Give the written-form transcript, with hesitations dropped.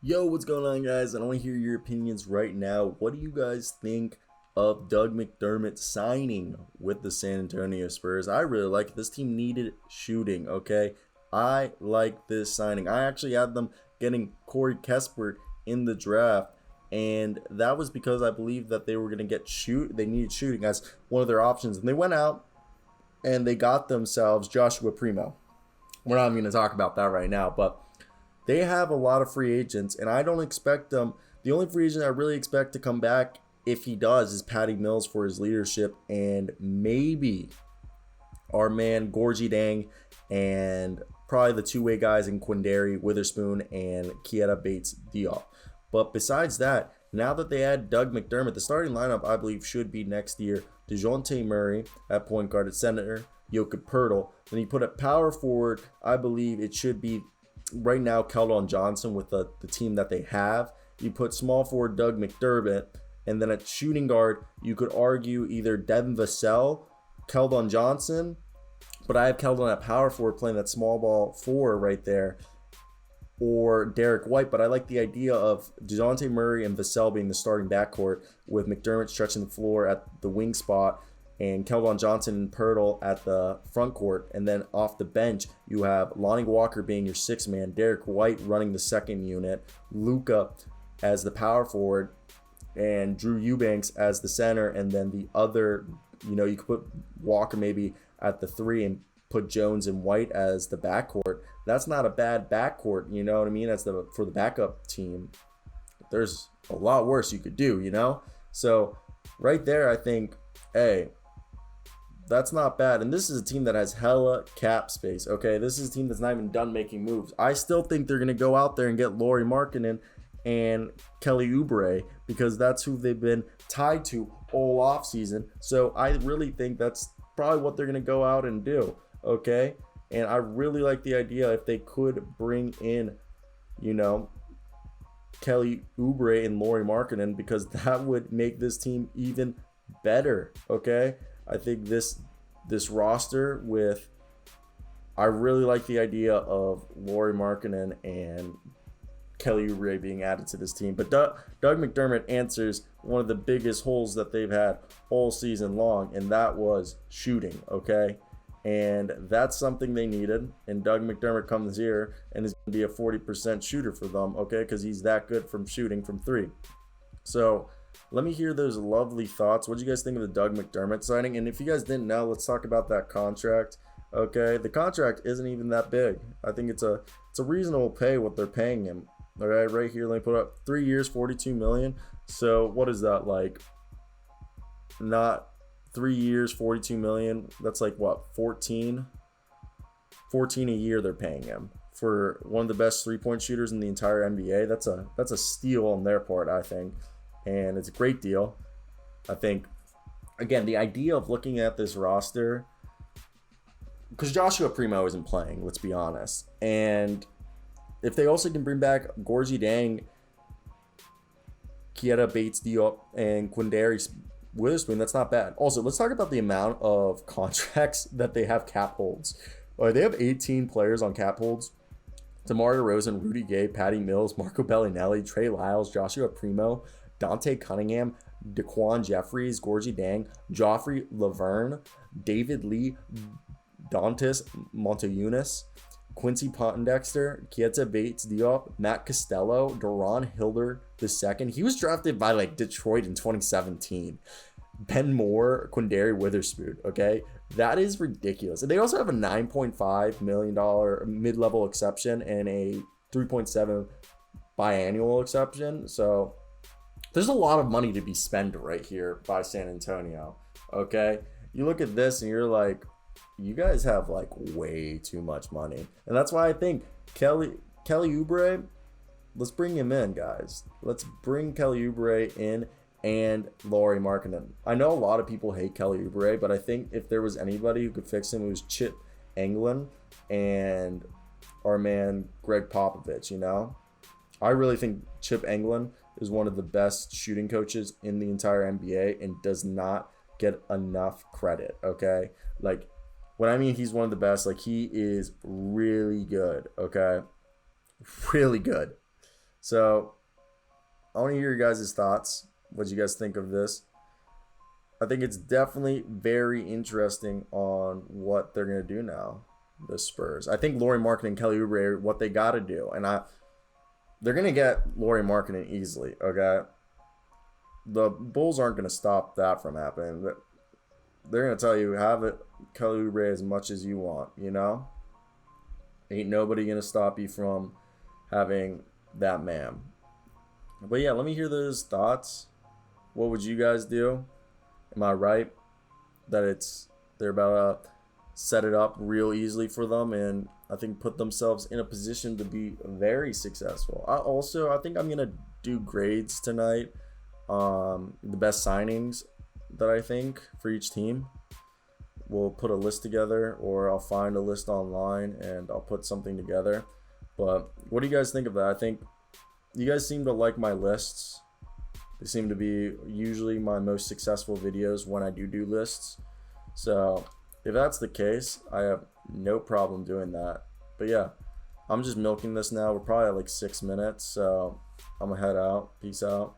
Yo, what's going on, guys? I want to hear your opinions right now. What do you guys think of Doug McDermott signing with the San Antonio Spurs? I really like it. This team needed shooting, okay? I like this signing. I actually had them getting Corey Kispert in the draft, and that was because I believe that they were going to they needed shooting as one of their options, and they went out and they got themselves Joshua Primo. We're not even going to talk about that right now, but they have a lot of free agents, and I don't expect them. The only free agent I really expect to come back, if he does, is Patty Mills for his leadership, and maybe our man Gorgie Dang, and probably the two-way guys in Quindary, Witherspoon, and Keita Bates Diop. But besides that, now that they had Doug McDermott, the starting lineup I believe should be next year DeJounte Murray at point guard, at center Jokic Pertl. Then you put at power forward, I believe it should be right now Keldon Johnson with the team that they have. You put small forward Doug McDermott, and then at shooting guard, you could argue either Devin Vassell, Keldon Johnson, but I have Keldon at power forward playing that small ball four right there, or Derek White. But I like the idea of DeJounte Murray and Vassell being the starting backcourt, with McDermott stretching the floor at the wing spot, and Keldon Johnson and Pertl at the front court. And then off the bench, you have Lonnie Walker being your sixth man, Derek White running the second unit, Luka as the power forward, and Drew Eubanks as the center. And then the other, you could put Walker maybe at the three and put Jones and White as the backcourt. That's not a bad backcourt, you know what I mean? That's for the backup team. There's a lot worse you could do. So right there, I think, hey, that's not bad. And this is a team that has hella cap space, okay? This is a team that's not even done making moves. I still think they're going to go out there and get Lauri Markkanen and Kelly Oubre, because that's who they've been tied to all offseason. So I really think that's probably what they're going to go out and do, okay? And I really like the idea if they could bring in, Kelly Oubre and Lauri Markkanen, because that would make this team even better, okay? I think this roster I really like the idea of Lauri Markkanen and Kelly Oubre being added to this team. But Doug McDermott answers one of the biggest holes that they've had all season long, and that was shooting, okay? And that's something they needed. And Doug McDermott comes here and is going to be a 40% shooter for them, okay? Because he's that good from shooting from three. So let me hear those lovely thoughts. What do you guys think of the Doug McDermott signing? And if you guys didn't know, let's talk about that contract. Okay, the contract isn't even that big. I think it's a reasonable pay what they're paying him. All right here, let me put up 3 years, $42 million. So what is that like? Not 3 years, $42 million. That's like what, 14 a year they're paying him for one of the best 3-point shooters in the entire NBA. That's a steal on their part, I think. And it's a great deal. I think, again, the idea of looking at this roster, because Joshua Primo isn't playing, let's be honest. And if they also can bring back Gorgie Dang, Keita Bates Diop, and Quindary Witherspoon, that's not bad. Also, let's talk about the amount of contracts that they have cap holds. They have 18 players on cap holds. DeMar DeRozan, Rudy Gay, Patty Mills, Marco Bellinelli, Trey Lyles, Joshua Primo, Dante Cunningham, Daquan Jeffries, Gorgie Dang, Joffrey Laverne, David Lee, Dantas Montejunas, Quincy Pondexter, Keita Bates Diop, Matt Costello, Deron Hilder II. He was drafted by Detroit in 2017. Ben Moore, Quindary Witherspoon, okay? That is ridiculous. And they also have a $9.5 million mid-level exception and a $3.7 biannual exception. So there's a lot of money to be spent right here by San Antonio, okay? You look at this and you're like, you guys have way too much money. And that's why I think Kelly Oubre, let's bring him in, guys. Let's bring Kelly Oubre in and Lauri Markkanen. I know a lot of people hate Kelly Oubre, but I think if there was anybody who could fix him, it was Chip Engelland and our man Greg Popovich, I really think Chip Engelland is one of the best shooting coaches in the entire NBA and does not get enough credit, okay? When I mean he's one of the best, he is really good, okay? Really good. So I want to hear your guys' thoughts. What you guys think of this? I think it's definitely very interesting on what they're gonna do now. The Spurs. I think Lauri Markkanen and Kelly Oubre are what they got to do, and they're gonna get Lauri Markkanen easily. Okay, the Bulls aren't gonna stop that from happening. They're gonna tell you have it Kelly Oubre as much as you want. You know, ain't nobody gonna stop you from having that man. But yeah, let me hear those thoughts. What would you guys do? Am I right that they're about to set it up real easily for them, and I think put themselves in a position to be very successful? I think I'm gonna do grades tonight. The best signings that I think for each team. We'll put a list together, or I'll find a list online and I'll put something together. But what do you guys think of that? I think you guys seem to like my lists. They seem to be usually my most successful videos when I do lists. So if that's the case, I have no problem doing that. But yeah, I'm just milking this now. We're probably at like 6 minutes, so I'm gonna head out. Peace out.